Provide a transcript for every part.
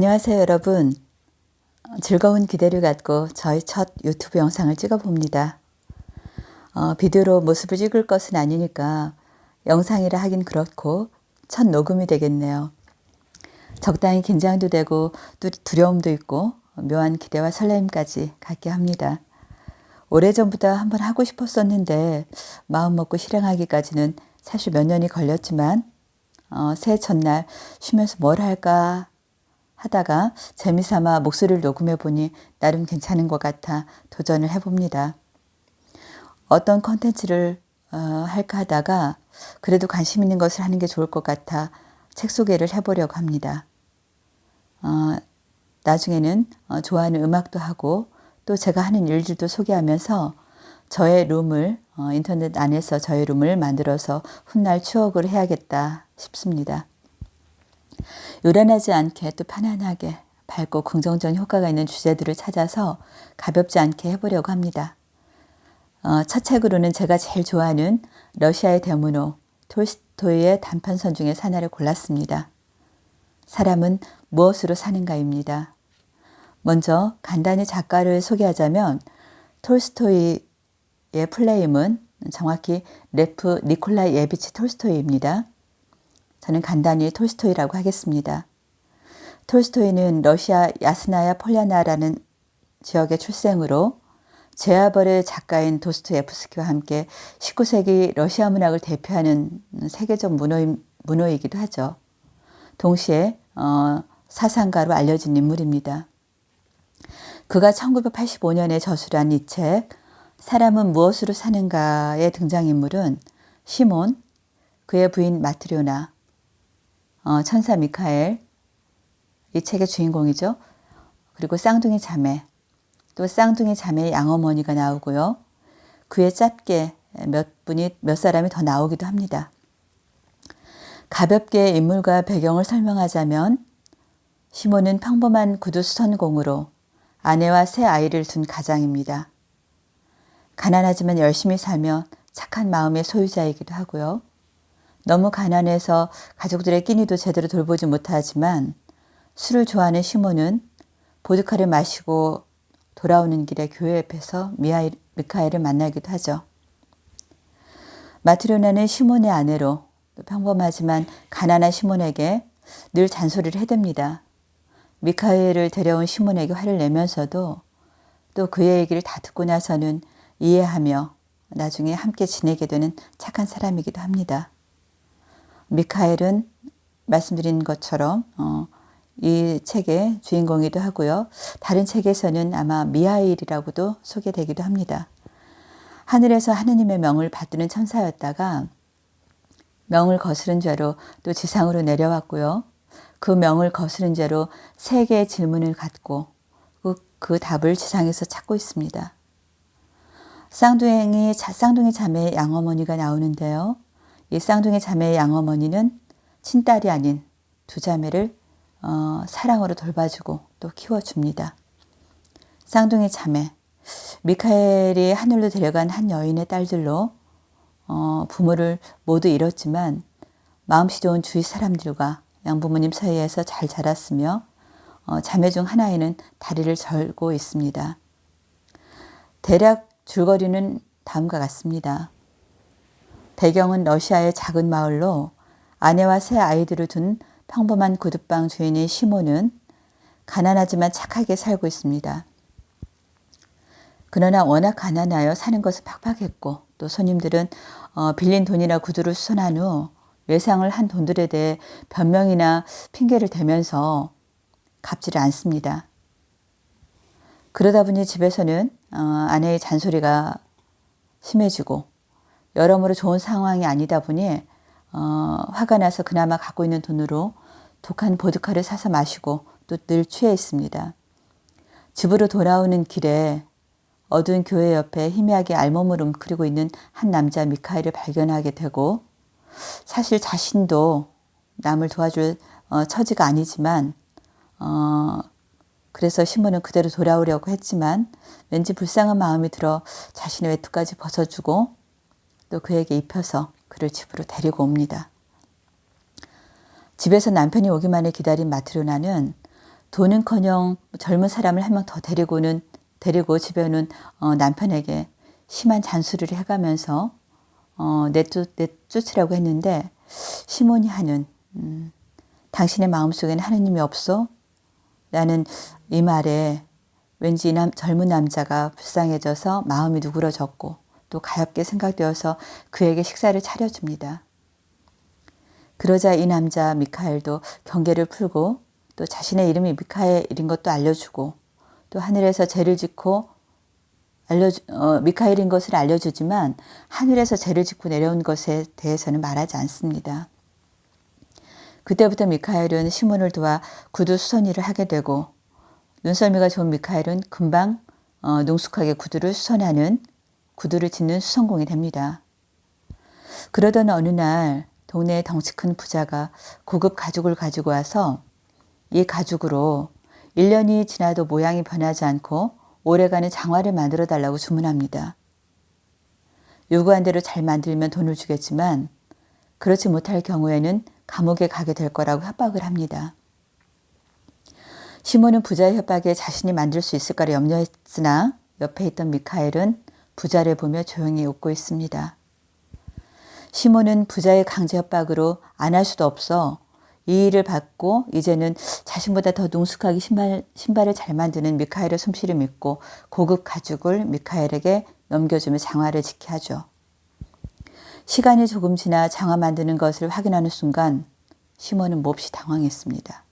안녕하세요, 여러분. 즐거운 기대를 갖고 저희 첫 유튜브 영상을 찍어 봅니다. 비디오로 모습을 찍을 것은 아니니까 영상이라 하긴 그렇고 첫 녹음이 되겠네요. 적당히 긴장도 되고 또 두려움도 있고 묘한 기대와 설렘까지 갖게 합니다. 오래전부터 한번 하고 싶었었는데 마음 먹고 실행하기까지는 사실 몇 년이 걸렸지만 새해 첫날 쉬면서 뭘 할까 하다가 재미삼아 목소리를 녹음해 보니 나름 괜찮은 것 같아 도전을 해봅니다. 어떤 컨텐츠를 할까 하다가 그래도 관심 있는 것을 하는 게 좋을 것 같아 책 소개를 해보려고 합니다. 나중에는 좋아하는 음악도 하고 또 제가 하는 일들도 소개하면서 저의 룸을 인터넷 안에서 저의 룸을 만들어서 훗날 추억을 해야겠다 싶습니다. 요란하지 않게 또 편안하게 밝고 긍정적인 효과가 있는 주제들을 찾아서 가볍지 않게 해보려고 합니다. 첫 책으로는 제가 제일 좋아하는 러시아의 대문호 톨스토이의 단편선 중에 하나를 골랐습니다. 사람은 무엇으로 사는가입니다. 먼저 간단히 작가를 소개하자면 톨스토이의 플레임은 정확히 레프 니콜라이 예비치 톨스토이입니다. 저는 간단히 톨스토이라고 하겠습니다. 톨스토이는 러시아 야스나야 폴야나라는 지역의 출생으로 제아벌의 작가인 도스토옙스키와 함께 19세기 러시아 문학을 대표하는 세계적 문호이기도 하죠. 동시에 사상가로 알려진 인물입니다. 그가 1985년에 저술한 이 책 사람은 무엇으로 사는가의 등장인물은 시몬, 그의 부인 마트료나, 천사 미카엘, 이 책의 주인공이죠. 그리고 쌍둥이 자매, 또 쌍둥이 자매의 양어머니가 나오고요. 그의 짭게 몇 사람이 더 나오기도 합니다. 가볍게 인물과 배경을 설명하자면 시몬은 평범한 구두 수선공으로 아내와 세 아이를 둔 가장입니다. 가난하지만 열심히 살며 착한 마음의 소유자이기도 하고요. 너무 가난해서 가족들의 끼니도 제대로 돌보지 못하지만 술을 좋아하는 시몬은 보드카를 마시고 돌아오는 길에 교회 옆에서 미카엘을 만나기도 하죠. 마트료나는 시몬의 아내로 평범하지만 가난한 시몬에게 늘 잔소리를 해댑니다. 미카엘을 데려온 시몬에게 화를 내면서도 또 그의 얘기를 다 듣고 나서는 이해하며 나중에 함께 지내게 되는 착한 사람이기도 합니다. 미카엘은 말씀드린 것처럼 이 책의 주인공이기도 하고요. 다른 책에서는 아마 미하일이라고도 소개되기도 합니다. 하늘에서 하느님의 명을 받드는 천사였다가 명을 거스른 죄로 또 지상으로 내려왔고요. 그 명을 거스른 죄로 세 개의 질문을 갖고 그 답을 지상에서 찾고 있습니다. 쌍둥이 자매의 양어머니가 나오는데요. 이 쌍둥이 자매의 양어머니는 친딸이 아닌 두 자매를 사랑으로 돌봐주고 또 키워줍니다. 쌍둥이 자매, 미카엘이 하늘로 데려간 한 여인의 딸들로 부모를 모두 잃었지만 마음씨 좋은 주위 사람들과 양부모님 사이에서 잘 자랐으며 자매 중 하나에는 다리를 절고 있습니다. 대략 줄거리는 다음과 같습니다. 배경은 러시아의 작은 마을로 아내와 세 아이들을 둔 평범한 구두방 주인인 시몬은 가난하지만 착하게 살고 있습니다. 그러나 워낙 가난하여 사는 것은 팍팍했고 또 손님들은 빌린 돈이나 구두를 수선한 후 외상을 한 돈들에 대해 변명이나 핑계를 대면서 갚지를 않습니다. 그러다 보니 집에서는 아내의 잔소리가 심해지고 여러모로 좋은 상황이 아니다 보니 화가 나서 그나마 갖고 있는 돈으로 독한 보드카를 사서 마시고 또 늘 취해 있습니다. 집으로 돌아오는 길에 어두운 교회 옆에 희미하게 알몸을 웅크리고 있는 한 남자 미카엘을 발견하게 되고 사실 자신도 남을 도와줄 처지가 아니지만 그래서 시몬은 그대로 돌아오려고 했지만 왠지 불쌍한 마음이 들어 자신의 외투까지 벗어주고 또 그에게 입혀서 그를 집으로 데리고 옵니다. 집에서 남편이 오기만을 기다린 마트로나는 돈은커녕 젊은 사람을 한 명 더 데리고 집에 오는 남편에게 심한 잔소리를 해가면서 내쫓으라고 했는데 시몬이 하는 당신의 마음속에는 하느님이 없어? 라는 이 말에 왠지 젊은 남자가 불쌍해져서 마음이 누그러졌고 또 가엾게 생각되어서 그에게 식사를 차려줍니다. 그러자 이 남자 미카엘도 경계를 풀고 또 자신의 이름이 미카엘인 것도 알려주고 또 하늘에서 죄를 짓고 미카엘인 것을 알려주지만 하늘에서 죄를 짓고 내려온 것에 대해서는 말하지 않습니다. 그때부터 미카엘은 시몬을 도와 구두 수선일을 하게 되고 눈썰미가 좋은 미카엘은 금방 능숙하게 구두를 짓는 수선공이 됩니다. 그러던 어느 날 동네에 덩치 큰 부자가 고급 가죽을 가지고 와서 이 가죽으로 1년이 지나도 모양이 변하지 않고 오래가는 장화를 만들어 달라고 주문합니다. 요구한 대로 잘 만들면 돈을 주겠지만 그렇지 못할 경우에는 감옥에 가게 될 거라고 협박을 합니다. 시몬은 부자의 협박에 자신이 만들 수 있을까를 염려했으나 옆에 있던 미카엘은 부자를 보며 조용히 웃고 있습니다. 시몬은 부자의 강제 협박으로 안 할 수도 없어 이 일을 받고 이제는 자신보다 더 능숙하게 신발을 잘 만드는 미카엘의 솜씨를 믿고 고급 가죽을 미카엘에게 넘겨주며 장화를 짓게 하죠. 시간이 조금 지나 장화 만드는 것을 확인하는 순간 시몬은 몹시 당황했습니다.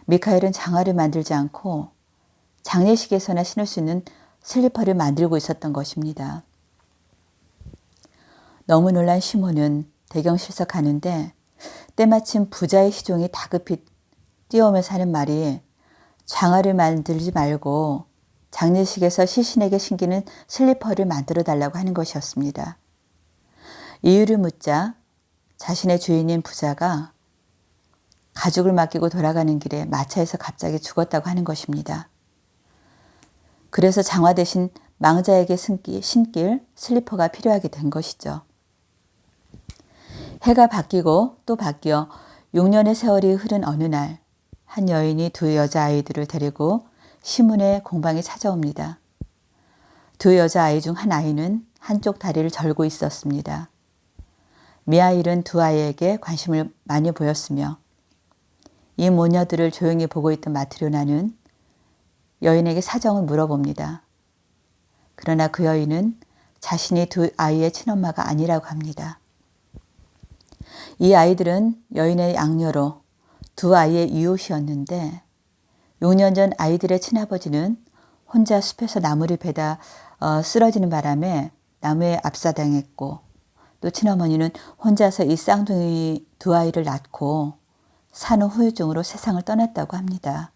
미카엘은 장화를 만들지 않고 장례식에서나 신을 수 있는 슬리퍼를 만들고 있었던 것입니다. 너무 놀란 시몬은 대경실석하는데 때마침 부자의 시종이 다급히 뛰어오면서 하는 말이 장화를 만들지 말고 장례식에서 시신에게 신기는 슬리퍼를 만들어 달라고 하는 것이었습니다. 이유를 묻자 자신의 주인인 부자가 가죽을 맡기고 돌아가는 길에 마차에서 갑자기 죽었다고 하는 것입니다. 그래서 장화 대신 망자에게 신길 슬리퍼가 필요하게 된 것이죠. 해가 바뀌고 또 바뀌어 6년의 세월이 흐른 어느 날 한 여인이 두 여자아이들을 데리고 시몬의 공방에 찾아옵니다. 두 여자아이 중 한 아이는 한쪽 다리를 절고 있었습니다. 미하일은 두 아이에게 관심을 많이 보였으며 이 모녀들을 조용히 보고 있던 마트료나는 여인에게 사정을 물어봅니다. 그러나 그 여인은 자신이 두 아이의 친엄마가 아니라고 합니다. 이 아이들은 여인의 양녀로 두 아이의 이웃이었는데 6년 전 아이들의 친아버지는 혼자 숲에서 나무를 베다 쓰러지는 바람에 나무에 압사당했고 또 친어머니는 혼자서 이 쌍둥이 두 아이를 낳고 산후 후유증으로 세상을 떠났다고 합니다.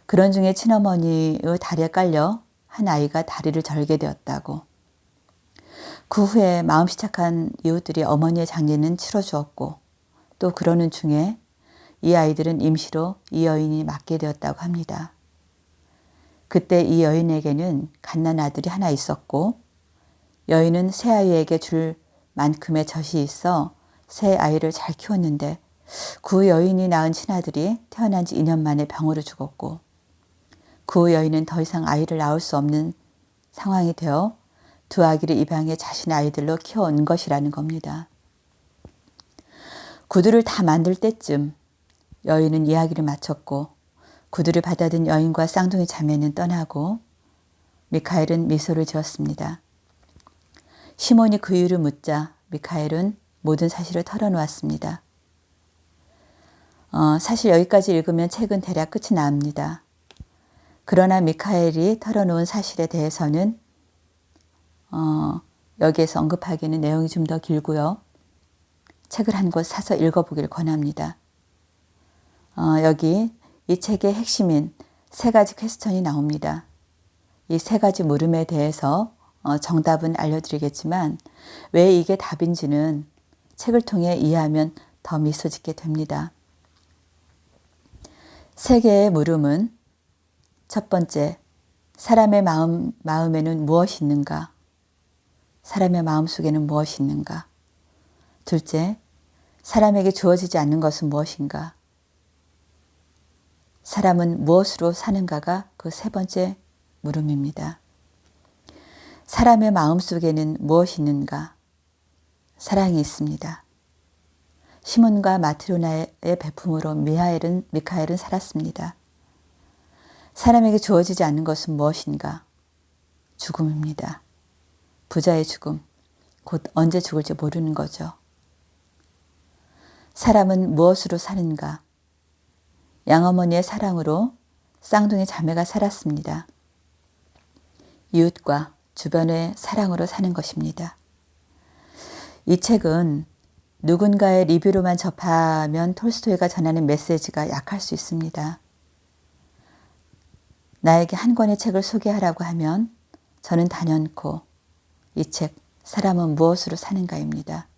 그런 중에 친어머니의 다리에 깔려 한 아이가 다리를 절게 되었다고. 그 후에 마음씨 착한 이웃들이 어머니의 장례는 치러주었고 또 그러는 중에 이 아이들은 임시로 이 여인이 맡게 되었다고 합니다. 그때 이 여인에게는 갓난 아들이 하나 있었고 여인은 새 아이에게 줄 만큼의 젖이 있어 새 아이를 잘 키웠는데 그 여인이 낳은 친아들이 태어난 지 2년 만에 병으로 죽었고 그 여인은 더 이상 아이를 낳을 수 없는 상황이 되어 두 아기를 입양해 자신의 아이들로 키워온 것이라는 겁니다. 구두를 다 만들 때쯤 여인은 이야기를 마쳤고 구두를 받아든 여인과 쌍둥이 자매는 떠나고 미카엘은 미소를 지었습니다. 시몬이 그 이유를 묻자 미카엘은 모든 사실을 털어놓았습니다. 사실 여기까지 읽으면 책은 대략 끝이 납니다. 그러나 미카엘이 털어놓은 사실에 대해서는 여기에서 언급하기에는 내용이 좀 더 길고요. 책을 한 권 사서 읽어보기를 권합니다. 여기 이 책의 핵심인 세 가지 퀘스천이 나옵니다. 이 세 가지 물음에 대해서 정답은 알려드리겠지만 왜 이게 답인지는 책을 통해 이해하면 더 미소 짓게 됩니다. 세 개의 물음은 첫 번째, 사람의 마음에는 무엇이 있는가? 사람의 마음속에는 무엇이 있는가? 둘째, 사람에게 주어지지 않는 것은 무엇인가? 사람은 무엇으로 사는가가 그 세 번째 물음입니다. 사람의 마음속에는 무엇이 있는가? 사랑이 있습니다. 시몬과 마트로나의 배품으로 미카엘은 살았습니다. 사람에게 주어지지 않는 것은 무엇인가? 죽음입니다. 부자의 죽음, 곧 언제 죽을지 모르는 거죠. 사람은 무엇으로 사는가? 양어머니의 사랑으로 쌍둥이 자매가 살았습니다. 이웃과 주변의 사랑으로 사는 것입니다. 이 책은 누군가의 리뷰로만 접하면 톨스토이가 전하는 메시지가 약할 수 있습니다. 나에게 한 권의 책을 소개하라고 하면 저는 단연코 이 책, 사람은 무엇으로 사는가입니다.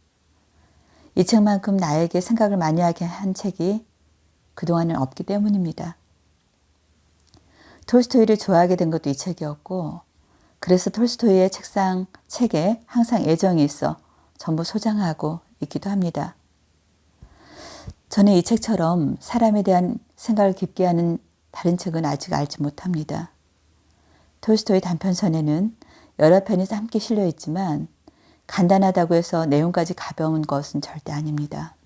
이 책만큼 나에게 생각을 많이 하게 한 책이 그동안은 없기 때문입니다. 톨스토이를 좋아하게 된 것도 이 책이었고, 그래서 톨스토이의 책에 항상 애정이 있어 전부 소장하고 있기도 합니다. 저는 이 책처럼 사람에 대한 생각을 깊게 하는 다른 책은 아직 알지 못합니다. 톨스토이 단편선에는 여러 편이 함께 실려 있지만 간단하다고 해서 내용까지 가벼운 것은 절대 아닙니다.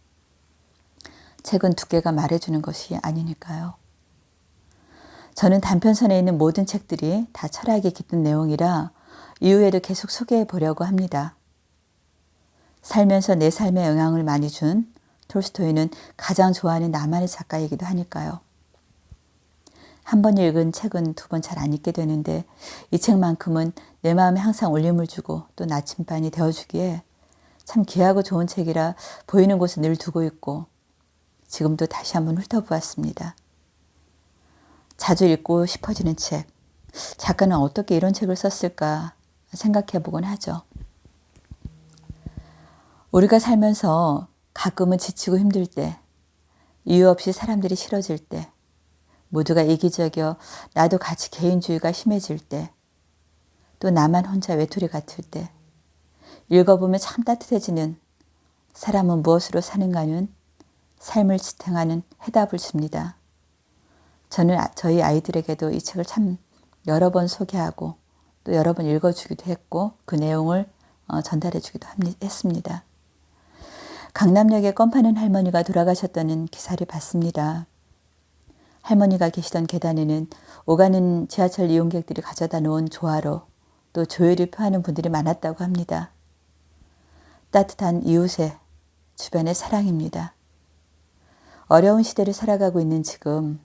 책은 두께가 말해주는 것이 아니니까요. 저는 단편선에 있는 모든 책들이 다 철학이 깃든 내용이라 이후에도 계속 소개해 보려고 합니다. 살면서 내 삶에 영향을 많이 준 톨스토이는 가장 좋아하는 나만의 작가이기도 하니까요. 한 번 읽은 책은 두 번 잘 안 읽게 되는데 이 책만큼은 내 마음에 항상 울림을 주고 또 나침반이 되어주기에 참 귀하고 좋은 책이라 보이는 곳에 늘 두고 있고 지금도 다시 한번 훑어보았습니다. 자주 읽고 싶어지는 책. 작가는 어떻게 이런 책을 썼을까 생각해 보곤 하죠. 우리가 살면서 가끔은 지치고 힘들 때, 이유 없이 사람들이 싫어질 때, 모두가 이기적이어 나도 같이 개인주의가 심해질 때, 또 나만 혼자 외톨이 같을 때, 읽어보면 참 따뜻해지는 사람은 무엇으로 사는가는 삶을 지탱하는 해답을 줍니다. 저는 저희 아이들에게도 이 책을 참 여러 번 소개하고 또 여러 번 읽어주기도 했고 그 내용을 전달해주기도 했습니다. 강남역에 껌 파는 할머니가 돌아가셨다는 기사를 봤습니다. 할머니가 계시던 계단에는 오가는 지하철 이용객들이 가져다 놓은 조화로 또 조율을 표하는 분들이 많았다고 합니다. 따뜻한 이웃의 주변의 사랑입니다. 어려운 시대를 살아가고 있는 지금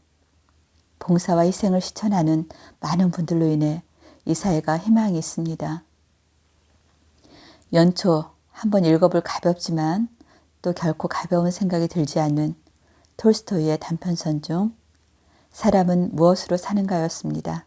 봉사와 희생을 실천하는 많은 분들로 인해 이 사회가 희망이 있습니다. 연초 한번 읽어볼 가볍지만 또 결코 가벼운 생각이 들지 않는 톨스토이의 단편선 중 사람은 무엇으로 사는가였습니다.